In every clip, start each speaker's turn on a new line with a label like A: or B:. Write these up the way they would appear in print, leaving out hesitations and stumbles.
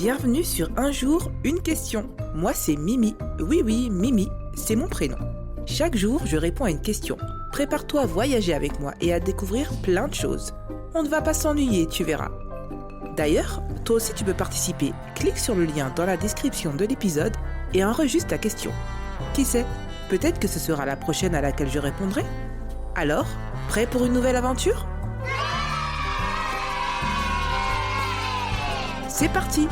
A: Bienvenue sur Un jour, une question. Moi, c'est Mimi. Oui, Mimi, c'est mon prénom. Chaque jour, je réponds à une question. Prépare-toi à voyager avec moi et à découvrir plein de choses. On ne va pas s'ennuyer, tu verras. D'ailleurs, toi aussi tu peux participer. Clique sur le lien dans la description de l'épisode et enregistre ta question. Qui sait, peut-être que ce sera la prochaine à laquelle je répondrai. Alors, prêt pour une nouvelle aventure ? C'est parti!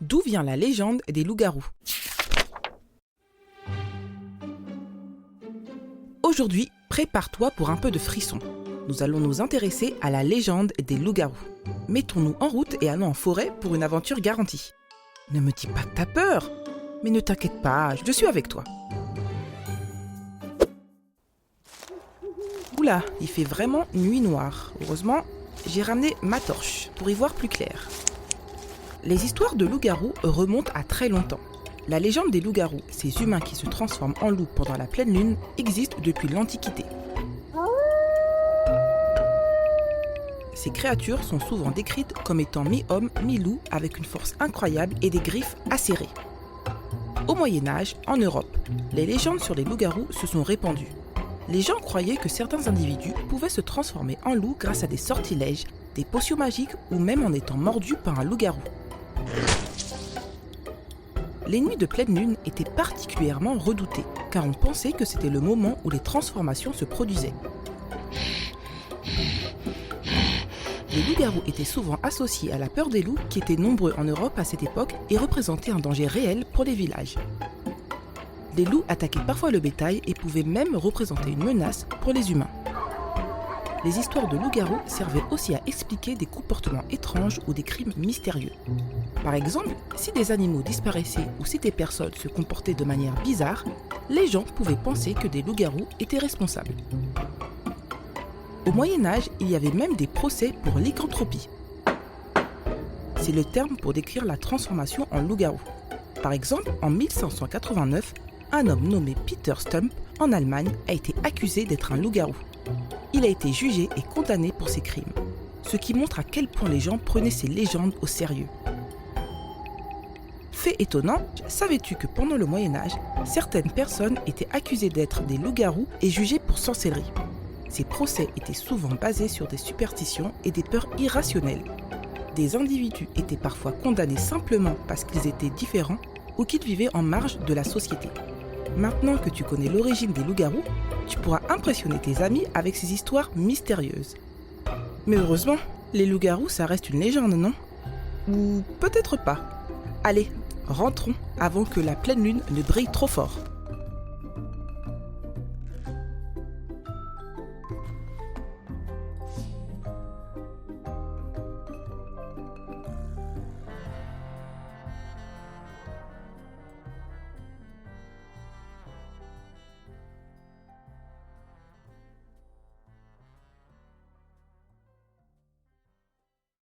A: D'où vient la légende des loups-garous ? Aujourd'hui, prépare-toi pour un peu de frisson. Nous allons nous intéresser à la légende des loups-garous. Mettons-nous en route et allons en forêt pour une aventure garantie. Ne me dis pas que t'as peur, mais ne t'inquiète pas, je suis avec toi. Oula, il fait vraiment nuit noire. Heureusement, j'ai ramené ma torche pour y voir plus clair. Les histoires de loups-garous remontent à très longtemps. La légende des loups-garous, ces humains qui se transforment en loups pendant la pleine lune, existe depuis l'Antiquité. Ces créatures sont souvent décrites comme étant mi-homme, mi-loup, avec une force incroyable et des griffes acérées. Au Moyen-Âge, en Europe, les légendes sur les loups-garous se sont répandues. Les gens croyaient que certains individus pouvaient se transformer en loups grâce à des sortilèges, des potions magiques ou même en étant mordus par un loup-garou. Les nuits de pleine lune étaient particulièrement redoutées, car on pensait que c'était le moment où les transformations se produisaient. Les loups-garous étaient souvent associés à la peur des loups qui étaient nombreux en Europe à cette époque et représentaient un danger réel pour les villages. Les loups attaquaient parfois le bétail et pouvaient même représenter une menace pour les humains. Les histoires de loups-garous servaient aussi à expliquer des comportements étranges ou des crimes mystérieux. Par exemple, si des animaux disparaissaient ou si des personnes se comportaient de manière bizarre, les gens pouvaient penser que des loups-garous étaient responsables. Au Moyen-Âge, il y avait même des procès pour lycanthropie. C'est le terme pour décrire la transformation en loup-garou. Par exemple, en 1589, un homme nommé Peter Stump, en Allemagne, a été accusé d'être un loup-garou. Il a été jugé et condamné pour ses crimes, ce qui montre à quel point les gens prenaient ces légendes au sérieux. Fait étonnant, savais-tu que pendant le Moyen-Âge, certaines personnes étaient accusées d'être des loups-garous et jugées pour sorcellerie. Ces procès étaient souvent basés sur des superstitions et des peurs irrationnelles. Des individus étaient parfois condamnés simplement parce qu'ils étaient différents ou qu'ils vivaient en marge de la société. Maintenant que tu connais l'origine des loups-garous, tu pourras impressionner tes amis avec ces histoires mystérieuses. Mais heureusement, les loups-garous, ça reste une légende, non ? Ou peut-être pas. Allez, rentrons avant que la pleine lune ne brille trop fort.